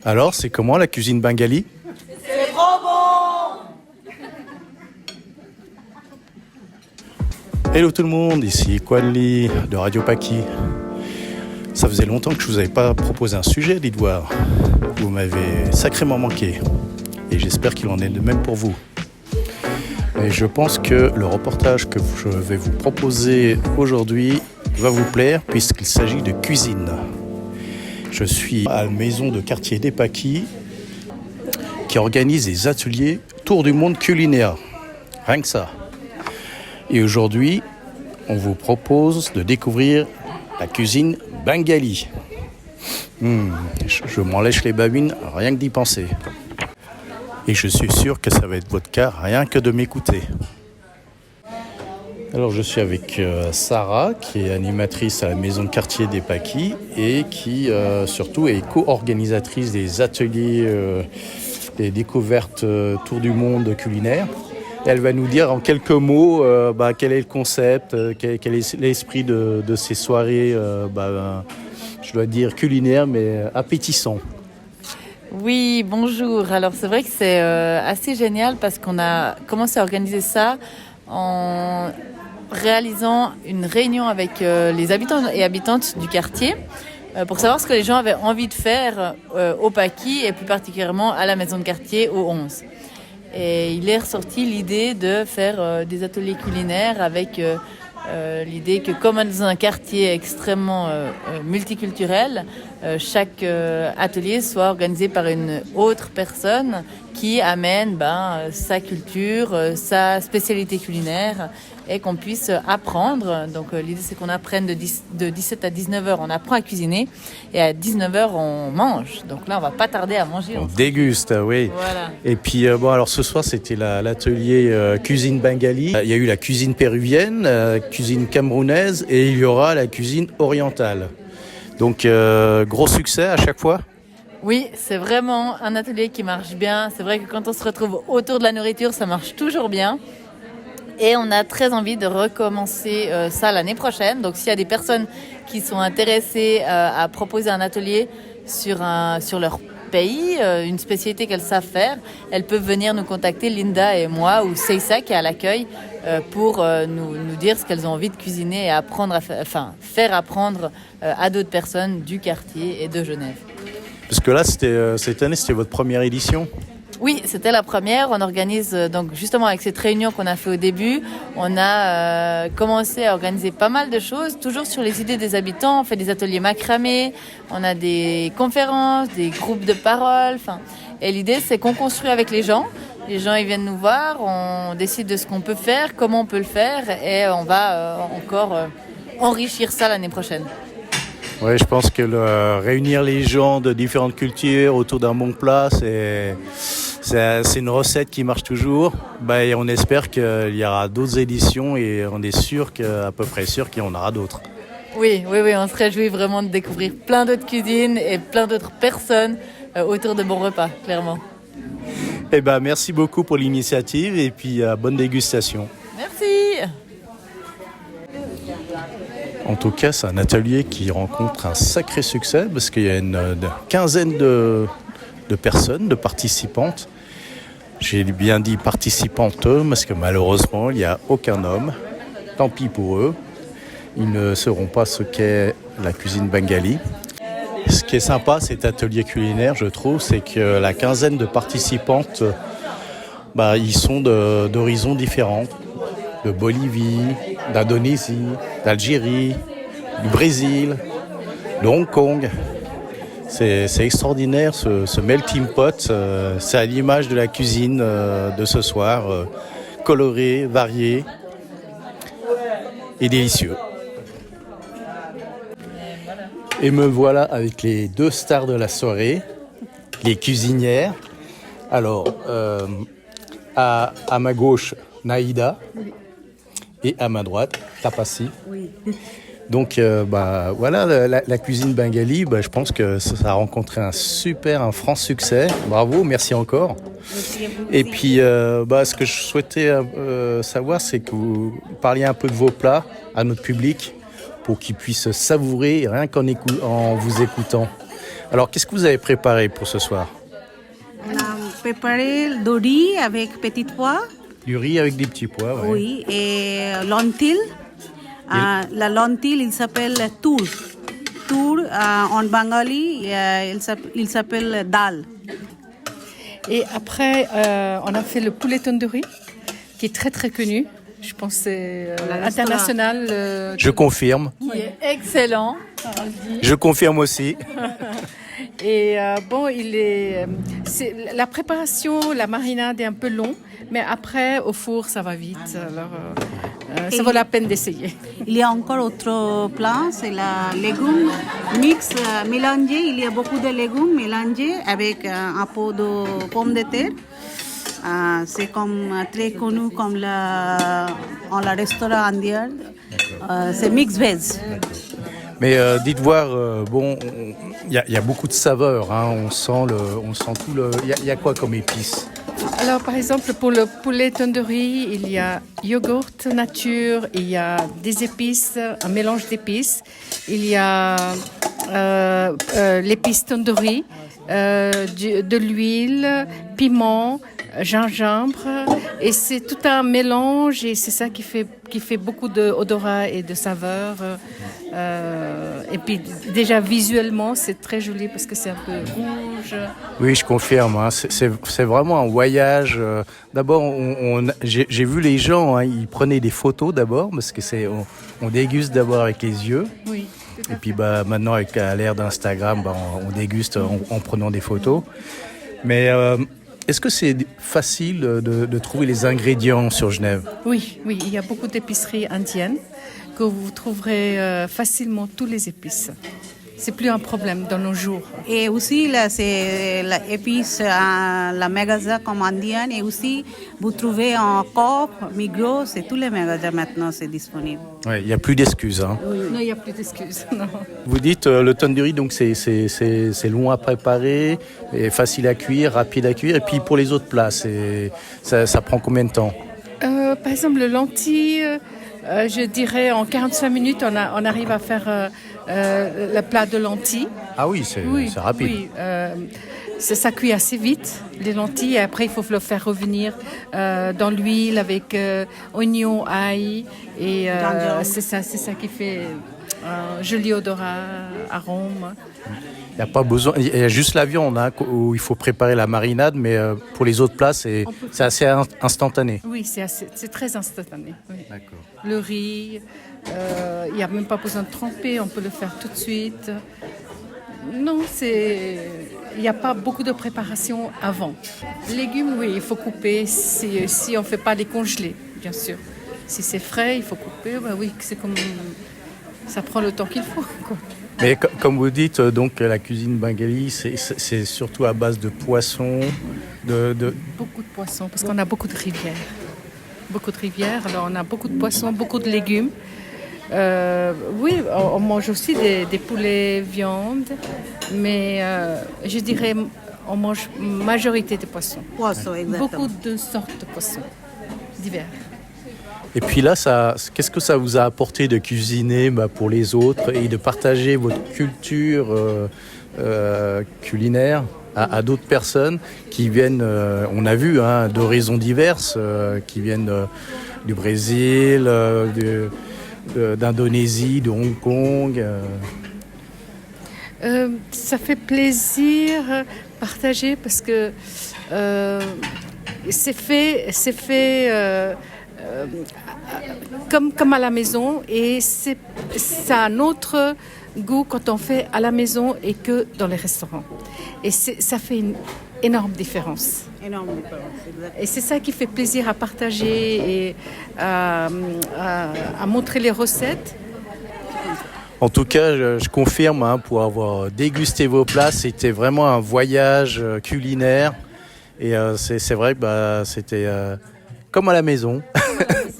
Alors, c'est comment la cuisine bengali? C'est trop bon! Hello tout le monde, ici Kwanli de Radio Paki. Ça faisait longtemps que je vous avais pas proposé un sujet, dites voir. Vous m'avez sacrément manqué. Et j'espère qu'il en est de même pour vous. Et je pense que le reportage que je vais vous proposer aujourd'hui va vous plaire puisqu'il s'agit de cuisine. Je suis à la maison de quartier des Pakis qui organise des ateliers Tour du monde culinaire. Rien que ça. Et aujourd'hui, on vous propose de découvrir la cuisine bengali. Je m'en lèche les babines rien que d'y penser. Et je suis sûr que ça va être votre cas rien que de m'écouter. Alors je suis avec Sarah qui est animatrice à la maison de quartier des Pakis et qui surtout est co-organisatrice des ateliers des découvertes Tour du monde culinaire. Elle va nous dire en quelques mots quel est le concept, quel est l'esprit de ces soirées, je dois dire culinaires mais appétissants. Oui, bonjour. Alors c'est vrai que c'est assez génial parce qu'on a commencé à organiser ça en réalisant une réunion avec les habitants et habitantes du quartier pour savoir ce que les gens avaient envie de faire au Paki et plus particulièrement à la maison de quartier au 11. Et il est ressorti l'idée de faire des ateliers culinaires avec l'idée que comme dans un quartier extrêmement multiculturel, chaque atelier soit organisé par une autre personne qui amène sa culture, sa spécialité culinaire et qu'on puisse apprendre. Donc l'idée c'est qu'on apprenne de 17 à 19h, on apprend à cuisiner et à 19h on mange. Donc là on va pas tarder à manger. On déguste, oui. Voilà. Et puis alors ce soir c'était l'atelier cuisine bengali. Il y a eu la cuisine péruvienne, cuisine camerounaise et il y aura la cuisine orientale. Donc gros succès à chaque fois. Oui, c'est vraiment un atelier qui marche bien. C'est vrai que quand on se retrouve autour de la nourriture, ça marche toujours bien. Et on a très envie de recommencer ça l'année prochaine. Donc s'il y a des personnes qui sont intéressées à proposer un atelier sur leur pays, une spécialité qu'elles savent faire, elles peuvent venir nous contacter, Linda et moi, ou Seissa qui est à l'accueil, pour nous dire ce qu'elles ont envie de cuisiner et faire apprendre à d'autres personnes du quartier et de Genève. Parce que là, cette année, c'était votre première édition. Oui, c'était la première. On organise donc justement avec cette réunion qu'on a fait au début, on a commencé à organiser pas mal de choses, toujours sur les idées des habitants. On fait des ateliers macramés, on a des conférences, des groupes de parole. Et l'idée, c'est qu'on construit avec les gens. Les gens, ils viennent nous voir, on décide de ce qu'on peut faire, comment on peut le faire, et on va encore enrichir ça l'année prochaine. Oui, je pense que réunir les gens de différentes cultures autour d'un bon plat, c'est une recette qui marche toujours. Et on espère qu'il y aura d'autres éditions et on est à peu près sûr qu'il y en aura d'autres. Oui, on se réjouit vraiment de découvrir plein d'autres cuisines et plein d'autres personnes autour de bons repas, clairement. Merci beaucoup pour l'initiative et puis bonne dégustation. Merci. En tout cas, c'est un atelier qui rencontre un sacré succès parce qu'il y a une quinzaine de personnes, de participantes. J'ai bien dit participantes parce que malheureusement, il n'y a aucun homme. Tant pis pour eux. Ils ne sauront pas ce qu'est la cuisine bengali. Ce qui est sympa, cet atelier culinaire, je trouve, c'est que la quinzaine de participantes, ils sont d'horizons différents. De Bolivie, d'Indonésie, d'Algérie, du Brésil, de Hong Kong. C'est extraordinaire ce melting pot. C'est à l'image de la cuisine de ce soir, coloré, varié et délicieux. Et me voilà avec les deux stars de la soirée, les cuisinières. Alors, à ma gauche, Naïda. Et à ma droite, Tapassi. Oui. Donc voilà, la cuisine bengali, je pense que ça a rencontré un franc succès. Bravo, merci encore. Merci à vous. Et puis ce que je souhaitais savoir, c'est que vous parliez un peu de vos plats à notre public pour qu'ils puissent savourer rien qu'en vous écoutant. Alors, qu'est-ce que vous avez préparé pour ce soir? On a préparé du riz avec petits pois, Du riz avec des petits pois, ouais. oui, et lentilles. La lentille, il s'appelle tour. Tour, en bengali, il s'appelle dal. Et après, on a fait le poulet tandoori, qui est très très connu. Je pense que c'est international. Je confirme. Qui est excellent. Je confirme aussi. Et bon, la préparation, la marinade est un peu long, mais après, au four, ça va vite. Alors, ça vaut la peine d'essayer. Il y a encore autre plat, c'est la légumes mix mélangés. Il y a beaucoup de légumes mélangés avec un peu de pommes de terre. C'est comme très connu comme en la restaurant indien. C'est mix veg. Mais dites voir, bon, il y a beaucoup de saveurs, hein, on sent tout le. Il y a quoi comme épices? Alors, par exemple, pour le poulet tandoori, il y a yogourt nature, il y a des épices, un mélange d'épices. Il y a l'épice tandoori, de l'huile, piment, gingembre. Et c'est tout un mélange et c'est ça qui fait beaucoup d'odorat et de saveur. Et puis déjà visuellement, c'est très joli parce que c'est un peu rouge. Oui, je confirme. Hein, c'est vraiment un voyage. D'abord, j'ai vu les gens, hein, ils prenaient des photos d'abord parce que on déguste d'abord avec les yeux. Oui. Et puis maintenant, avec l'ère d'Instagram, on déguste en prenant des photos. Mais est-ce que c'est facile de trouver les ingrédients sur Genève? Oui, il y a beaucoup d'épiceries indiennes que vous trouverez facilement tous les épices. C'est plus un problème dans nos jours. Et aussi, là, c'est l'épice, la magasin comme indienne. Et aussi, vous trouvez en Coop, Migros, c'est tous les magasins maintenant, c'est disponible. Ouais, il n'y a plus d'excuses. Hein. Oui. Non, il n'y a plus d'excuses. Non. Vous dites le tandoori, donc c'est long à préparer, et facile à cuire, rapide à cuire. Et puis pour les autres plats, ça prend combien de temps? Par exemple, le lentille, je dirais en 45 minutes, on arrive à faire le plat de lentilles. Ah oui, c'est rapide. Oui, ça cuit assez vite, les lentilles. Et après, il faut le faire revenir dans l'huile avec oignon, ail. Et c'est ça qui fait un joli odorat, arôme. Il n'y a pas besoin, il y a juste la viande hein, où il faut préparer la marinade, mais pour les autres plats, c'est assez instantané. Oui, c'est très instantané. Oui. D'accord. Le riz, il n'y a même pas besoin de tremper, on peut le faire tout de suite. Non, il n'y a pas beaucoup de préparation avant. Légumes, oui, il faut couper si on ne fait pas les congeler, bien sûr. Si c'est frais, il faut couper. Oui, c'est comme ça prend le temps qu'il faut, quoi. Mais comme vous dites, donc la cuisine bengali, c'est surtout à base de poissons, Beaucoup de poissons, parce qu'on a beaucoup de rivières. Beaucoup de rivières, alors on a beaucoup de poissons, beaucoup de légumes. Oui, on mange aussi des poulets, viande, mais je dirais on mange majorité de poissons. Poisson, exactement. Beaucoup de sortes de poissons, divers. Et puis là, qu'est-ce que ça vous a apporté de cuisiner pour les autres et de partager votre culture culinaire à d'autres personnes qui viennent, on a vu, hein, d'horizons diverses, qui viennent du Brésil, d'Indonésie, de Hong Kong. Ça fait plaisir partager parce que c'est fait comme à la maison et ça a un autre goût quand on fait à la maison et que dans les restaurants. Et ça fait une énorme différence. Et c'est ça qui fait plaisir à partager et à montrer les recettes. En tout cas, je confirme, hein, pour avoir dégusté vos plats, c'était vraiment un voyage culinaire. Et c'est vrai que c'était comme à la maison.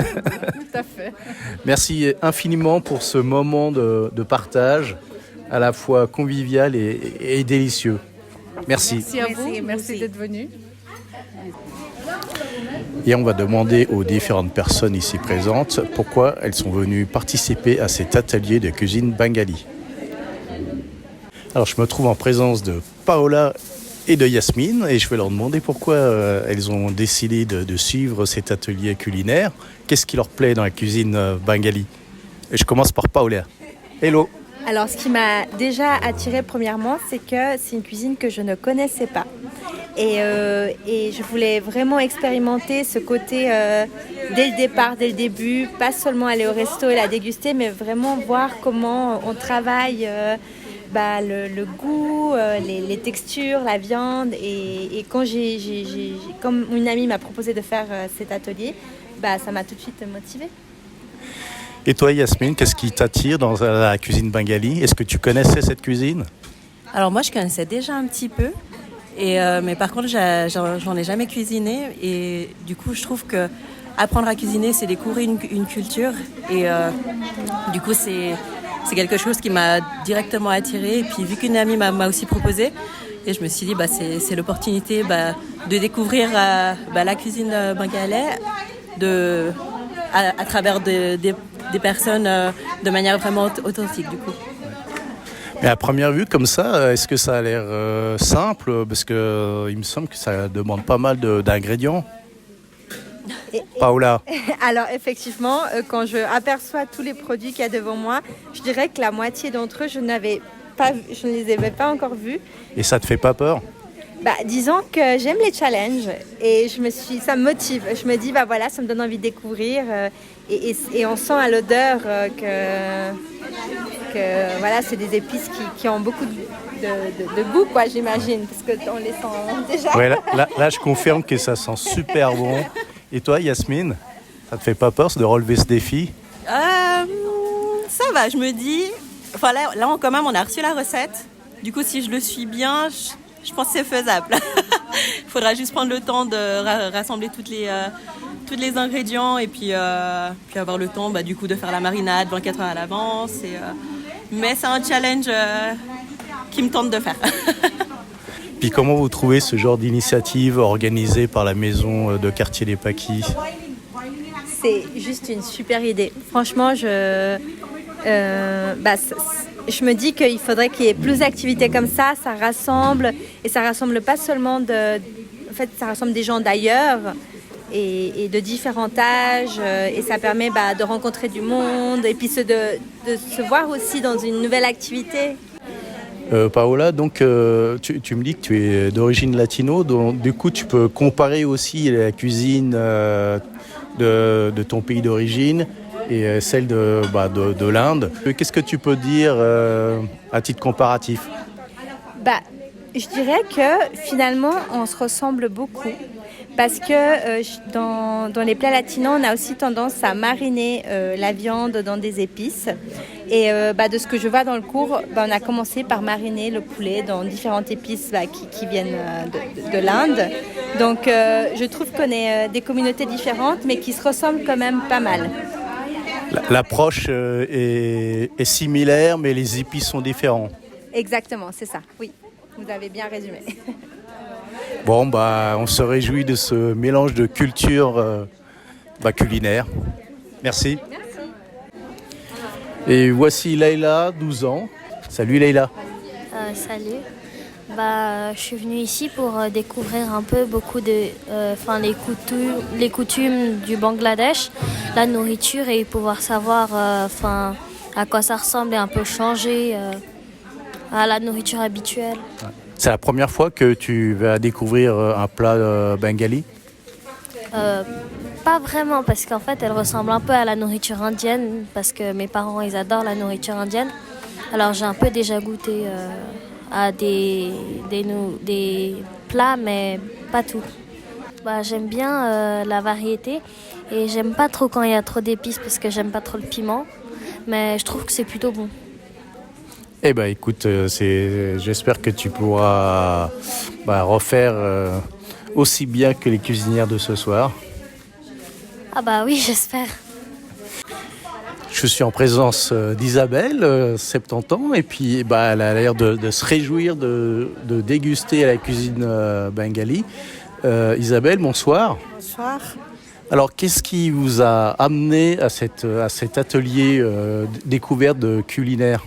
Tout à fait. Merci infiniment pour ce moment de partage, à la fois convivial et délicieux. Merci. Merci à vous, merci d'être venu. Et on va demander aux différentes personnes ici présentes pourquoi elles sont venues participer à cet atelier de cuisine bengali. Alors je me trouve en présence de Paola et de Yasmine et je vais leur demander pourquoi elles ont décidé de suivre cet atelier culinaire. Qu'est-ce qui leur plaît dans la cuisine bengali? Et je commence par Paola. Hello. Alors, ce qui m'a déjà attirée premièrement, c'est que c'est une cuisine que je ne connaissais pas. Et je voulais vraiment expérimenter ce côté dès le départ, dès le début, pas seulement aller au resto et la déguster, mais vraiment voir comment on travaille le goût, les textures, la viande. Et quand comme une amie m'a proposé de faire cet atelier, ça m'a tout de suite motivée. Et toi Yasmine, qu'est-ce qui t'attire dans la cuisine bengali? Est-ce que tu connaissais cette cuisine? Alors moi je connaissais déjà un petit peu, mais par contre j'en ai jamais cuisiné et du coup je trouve que apprendre à cuisiner c'est découvrir une culture et du coup c'est quelque chose qui m'a directement attirée et puis vu qu'une amie m'a aussi proposé et je me suis dit c'est l'opportunité de découvrir la cuisine bengalaise à travers des personnes de manière vraiment authentique du coup. Mais à première vue comme ça, est-ce que ça a l'air simple? Parce que il me semble que ça demande pas mal d'ingrédients. Paola. Alors effectivement, quand je aperçois tous les produits qu'il y a devant moi, je dirais que la moitié d'entre eux, je ne les avais pas encore vus. Et ça te fait pas peur? Disons que j'aime les challenges et ça me motive. Je me dis, ça me donne envie de découvrir et on sent à l'odeur que c'est des épices qui ont beaucoup de goût, quoi, j'imagine, parce qu'on les sent déjà. Ouais, là, je confirme que ça sent super bon. Et toi, Yasmine, ça te fait pas peur de relever ce défi? Ça va, je me dis... Enfin, là, quand même, on a reçu la recette. Du coup, si je le suis bien... Je pense que c'est faisable. Il faudra juste prendre le temps de rassembler tous les ingrédients et puis avoir le temps du coup de faire la marinade 24 heures à l'avance. Mais c'est un challenge qui me tente de faire. Puis comment vous trouvez ce genre d'initiative organisée par la maison de quartier des Paquis? C'est juste une super idée. Franchement, je me dis qu'il faudrait qu'il y ait plus d'activités comme ça rassemble, et ça rassemble pas seulement ça rassemble des gens d'ailleurs et de différents âges, et ça permet de rencontrer du monde et puis de se voir aussi dans une nouvelle activité. Paola, donc tu me dis que tu es d'origine latino, donc du coup tu peux comparer aussi la cuisine de ton pays d'origine et celle de l'Inde. Qu'est-ce que tu peux dire à titre comparatif? Je dirais que finalement on se ressemble beaucoup parce que dans les plats latinos on a aussi tendance à mariner la viande dans des épices et de ce que je vois dans le cours, on a commencé par mariner le poulet dans différentes épices qui viennent de l'Inde. Donc je trouve qu'on est des communautés différentes mais qui se ressemblent quand même pas mal. L'approche est similaire, mais les épices sont différents. Exactement, c'est ça, oui. Vous avez bien résumé. Bon, on se réjouit de ce mélange de culture culinaire. Merci. Et voici Leïla, 12 ans. Salut Leïla. Salut. Je suis venue ici pour découvrir un peu beaucoup les coutumes du Bangladesh, la nourriture et pouvoir savoir à quoi ça ressemble et un peu changer à la nourriture habituelle. C'est la première fois que tu vas découvrir un plat bengali? Pas vraiment, parce qu'en fait elle ressemble un peu à la nourriture indienne, parce que mes parents ils adorent la nourriture indienne. Alors j'ai un peu déjà goûté à des plats, mais pas tout. J'aime bien la variété et j'aime pas trop quand il y a trop d'épices parce que j'aime pas trop le piment, mais je trouve que c'est plutôt bon. Écoute, j'espère que tu pourras refaire aussi bien que les cuisinières de ce soir. Oui, j'espère. Je suis en présence d'Isabelle, 70 ans, et puis elle a l'air de se réjouir de déguster la cuisine bengali. Isabelle, bonsoir. Bonsoir. Alors, qu'est-ce qui vous a amené à cet atelier découverte de culinaire?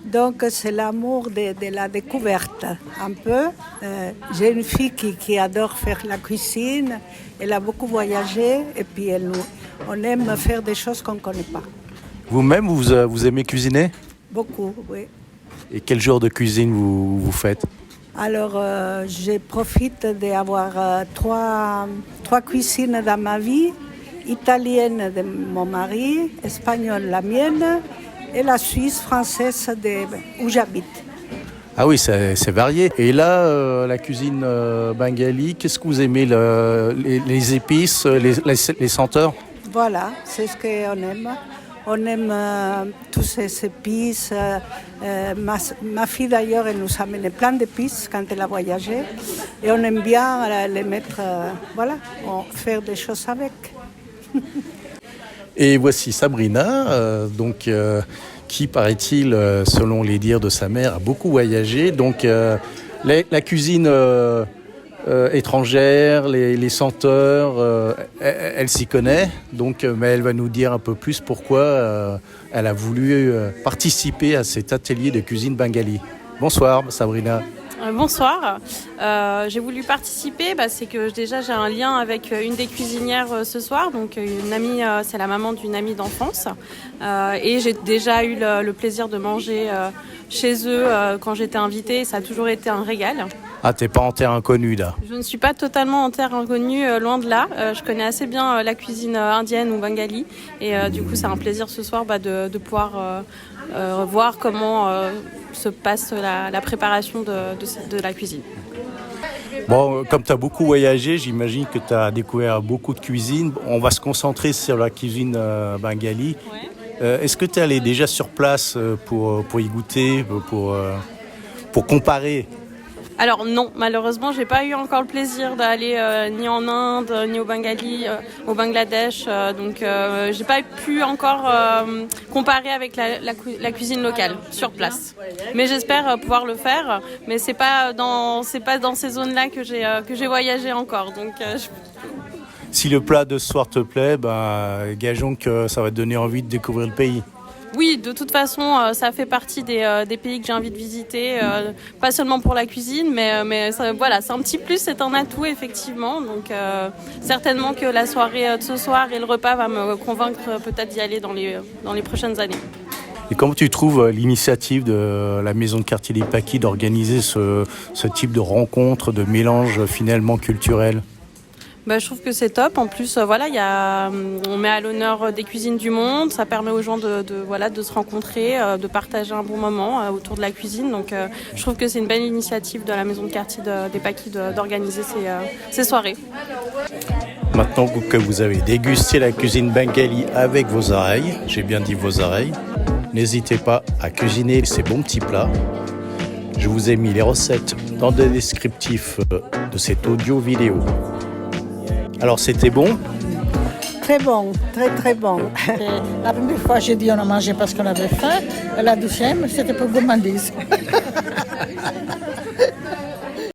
Donc c'est l'amour de la découverte un peu. J'ai une fille qui adore faire la cuisine, elle a beaucoup voyagé et puis on aime faire des choses qu'on ne connaît pas. Vous-même, vous aimez cuisiner? Beaucoup, oui. Et quel genre de cuisine vous faites? Alors je profite d'avoir trois cuisines dans ma vie. Italienne de mon mari, espagnole la mienne et la Suisse française où j'habite. Ah oui, c'est varié. Et là, la cuisine bengali, qu'est-ce que vous aimez? Les épices, les senteurs? Voilà, c'est ce qu'on aime. On aime toutes ces épices. Ma fille d'ailleurs, elle nous a amené plein d'épices quand elle a voyagé. Et on aime bien les mettre, faire des choses avec. Et voici Sabrina, qui, paraît-il, selon les dires de sa mère, a beaucoup voyagé. Donc, la cuisine étrangère, les senteurs, elle s'y connaît. Donc, mais elle va nous dire un peu plus pourquoi elle a voulu participer à cet atelier de cuisine bengali. Bonsoir, Sabrina. Bonsoir. J'ai voulu participer, c'est que déjà j'ai un lien avec une des cuisinières ce soir, donc une amie, c'est la maman d'une amie d'enfance, et j'ai déjà eu le plaisir de manger chez eux quand j'étais invitée. Ça a toujours été un régal. Ah, t'es pas en terre inconnue là? Je ne suis pas totalement en terre inconnue, loin de là. Je connais assez bien la cuisine indienne ou bengali, et du coup c'est un plaisir ce soir de pouvoir voir comment se passe la préparation de la cuisine. Bon, comme tu as beaucoup voyagé, j'imagine que tu as découvert beaucoup de cuisine. On va se concentrer sur la cuisine bengali. Ouais. Est-ce que tu es allé déjà sur place pour y goûter, pour comparer? Alors non, malheureusement, j'ai pas eu encore le plaisir d'aller ni en Inde, ni au Bengali, au Bangladesh. Donc j'ai pas pu encore comparer avec la cuisine locale sur place. Mais j'espère pouvoir le faire. Mais c'est pas dans ces zones-là que j'ai voyagé encore. Donc Si le plat de ce soir te plaît, gageons que ça va te donner envie de découvrir le pays. Oui, de toute façon, ça fait partie des pays que j'ai envie de visiter, pas seulement pour la cuisine, mais ça, voilà, c'est un petit plus, c'est un atout effectivement. Donc certainement que la soirée de ce soir et le repas va me convaincre peut-être d'y aller dans les prochaines années. Et comment tu trouves l'initiative de la maison de quartier des Paquis d'organiser ce type de rencontre, de mélange finalement culturel? Je trouve que c'est top. En plus, on met à l'honneur des cuisines du monde. Ça permet aux gens de se rencontrer, de partager un bon moment autour de la cuisine. Donc, je trouve que c'est une belle initiative de la maison de quartier des Paquis d'organiser ces soirées. Maintenant que vous avez dégusté la cuisine bengali avec vos oreilles, j'ai bien dit vos oreilles, n'hésitez pas à cuisiner ces bons petits plats. Je vous ai mis les recettes dans le descriptif de cet audio vidéo. Alors, c'était bon? Très bon, très très bon. La première fois, j'ai dit on a mangé parce qu'on avait faim. La deuxième, c'était pour gourmandise.